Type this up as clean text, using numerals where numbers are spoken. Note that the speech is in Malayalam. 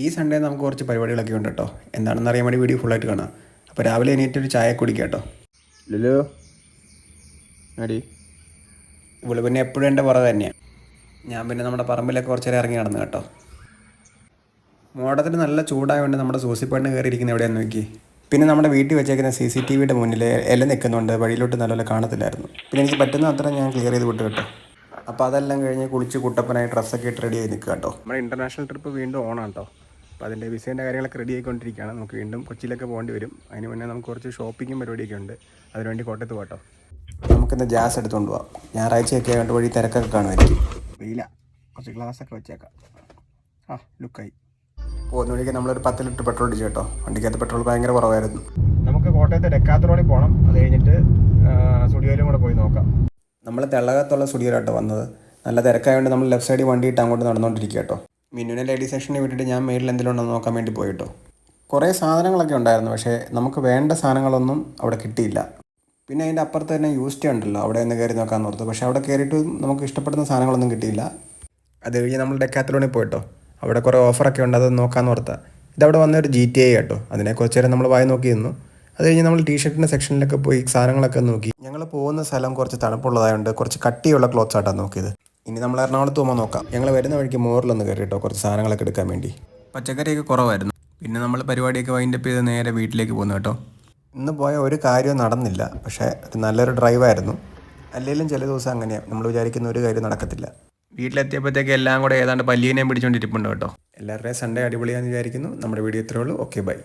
ഈ സൺഡേ നമുക്ക് കുറച്ച് പരിപാടികളൊക്കെ ഉണ്ട് കേട്ടോ. എന്താണെന്ന് അറിയാൻ വേണ്ടി വീഡിയോ ഫുള്ളായിട്ട് കാണാം. അപ്പോൾ രാവിലെ എണീറ്റൊരു ചായ കുടിക്കാം കേട്ടോ. ലുലു അടി ഇവള് പിന്നെ എപ്പോഴും എൻ്റെ പുറകെ തന്നെയാണ്. ഞാൻ പിന്നെ നമ്മുടെ പറമ്പിലൊക്കെ കുറച്ച് നേരം ഇറങ്ങി നടന്നു കേട്ടോ. മോടത്തിന് നല്ല ചൂടായതുകൊണ്ട് നമ്മുടെ സൂസിപ്പണ്ണ് കയറിയിരിക്കുന്ന എവിടെയാണെന്ന് നോക്കി. പിന്നെ നമ്മുടെ വീട്ടിൽ വെച്ചേക്കുന്ന CCTVയുടെ മുന്നിൽ ഇല നിൽക്കുന്നുണ്ട്, വഴിയിലോട്ട് നല്ലപോലെ കാണത്തില്ലായിരുന്നു. പിന്നെ എനിക്ക് പറ്റുന്ന അത്ര ഞാൻ ക്ലിയർ ചെയ്ത് വിട്ടു കേട്ടോ. അപ്പോൾ അതെല്ലാം കഴിഞ്ഞ് കുളിച്ച് കുട്ടപ്പനായി ഡ്രസ്സൊക്കെ ഇട്ട് റെഡി ആയി നിൽക്കുക കേട്ടോ. നമ്മുടെ ഇൻ്റർനാഷണൽ ട്രിപ്പ് വീണ്ടും ഓണാണ് കേട്ടോ. അപ്പോൾ അതിൻ്റെ വിസേൻ്റെ കാര്യങ്ങളൊക്കെ റെഡി ആയിക്കൊണ്ടിരിക്കുകയാണ്. നമുക്ക് വീണ്ടും കൊച്ചിയിലൊക്കെ പോകേണ്ടി വരും. അതിന് മുന്നേ നമുക്ക് കുറച്ച് ഷോപ്പിങ്ങും പരിപാടിയൊക്കെ ഉണ്ട്. അതിനുവേണ്ടി കോട്ടയത്ത് പോകട്ടോ. നമുക്കിന്ന് ജാസ് എടുത്തുകൊണ്ട് പോകാം. ഞായറാഴ്ചയൊക്കെ ആയിട്ട് വഴി തിരക്കൊക്കെ കാണുമായിരിക്കും. വെയില കുറച്ച് ഗ്ലാസ്സൊക്കെ വെച്ചേക്കാം. ലുക്കായി പോകുന്ന വഴിക്ക് നമ്മളൊരു 10 ലിറ്റർ പെട്രോൾ അടിച്ചു കേട്ടോ. വണ്ടിക്കകത്ത് പെട്രോൾ ഭയങ്കര കുറവായിരുന്നു. നമുക്ക് കോട്ടയത്ത് ഡെക്കാത്തറോണിൽ പോകണം. അത് കഴിഞ്ഞിട്ട് സ്റ്റുഡിയോയിലും കൂടെ പോയി നോക്കാം. നമ്മൾ തെള്ളകത്തുള്ള സ്റ്റുഡിയോയിലാട്ടോ വന്നത്. നല്ല തിരക്കായതുകൊണ്ട് നമ്മൾ ലെഫ്റ്റ് സൈഡിൽ വണ്ടി ഇട്ട് അങ്ങോട്ട് നടന്നുകൊണ്ടിരിക്കുക കേട്ടോ. മിന്നുവിനെ ലേഡീസ് സെക്ഷനിൽ വിട്ടിട്ട് ഞാൻ മേളിൽ എന്തെങ്കിലും ഉണ്ടോ നോക്കാൻ വേണ്ടി പോയി കേട്ടോ. കുറേ സാധനങ്ങളൊക്കെ ഉണ്ടായിരുന്നു, പക്ഷേ നമുക്ക് വേണ്ട സാധനങ്ങളൊന്നും അവിടെ കിട്ടിയില്ല. പിന്നെ അതിൻ്റെ അപ്പുറത്ത് തന്നെ യൂസ്റ്റ് ഉണ്ടല്ലോ, അവിടെ ഒന്ന് കയറി നോക്കാമെന്ന് ഓർത്തു. പക്ഷേ അവിടെ കയറിയിട്ട് നമുക്ക് ഇഷ്ടപ്പെടുന്ന സാധനങ്ങളൊന്നും കിട്ടിയില്ല. അത് കഴിഞ്ഞ് നമ്മൾ ഡെക്കാത്തലോണിൽ പോയിട്ടോ. അവിടെ കുറേ ഓഫറൊക്കെ ഉണ്ട്, അത് നോക്കാമെന്ന് ഓർത്താൽ. ഇതവിടെ വന്നൊരു GTA കേട്ടോ. അതിനെ കുറച്ച് നേരം നമ്മൾ വായി നോക്കി നിന്നു. അത് കഴിഞ്ഞ് നമ്മൾ ടീഷർട്ടിൻ്റെ സെക്ഷനിലൊക്കെ പോയി സാധനങ്ങളൊക്കെ നോക്കി. ഞങ്ങൾ പോകുന്ന സ്ഥലം കുറച്ച് തണുപ്പുള്ളതായതുകൊണ്ട് കുറച്ച് കട്ടിയുള്ള ക്ലോത്ത്സ് ആയിട്ടാണ് നോക്കിയത്. ഇനി നമ്മൾ എറണാകുളത്ത് പോകുമ്പോൾ നോക്കാം. ഞങ്ങൾ വരുന്ന വഴിക്ക് മോറിലൊന്ന് കയറി കേട്ടോ, കുറച്ച് സാധനങ്ങളൊക്കെ എടുക്കാൻ വേണ്ടി. പച്ചക്കറിയൊക്കെ കുറവായിരുന്നു. പിന്നെ നമ്മൾ പരിപാടിയൊക്കെ വൈൻഡപ്പ് ചെയ്ത് നേരെ വീട്ടിലേക്ക് പോകുന്നു കേട്ടോ. ഇന്ന് പോയ ഒരു കാര്യവും നടന്നില്ല, പക്ഷേ ഒരു നല്ലൊരു ഡ്രൈവായിരുന്നു. അല്ലെങ്കിലും ചില ദിവസം അങ്ങനെയാണ്, നമ്മൾ വിചാരിക്കുന്ന ഒരു കാര്യം നടക്കത്തില്ല. വീട്ടിലെത്തിയപ്പോഴത്തേക്ക് എല്ലാം കൂടെ ഏതാണ്ട് പല്ലീനെയും പിടിച്ചുകൊണ്ടിരിപ്പുണ്ട് കേട്ടോ. എല്ലാവരുടെയും സൺഡേ അടിപൊളിയാണെന്ന് വിചാരിക്കുന്നു. നമ്മുടെ വീഡിയോ ഇത്രയേ ഉള്ളൂ. Okay, by.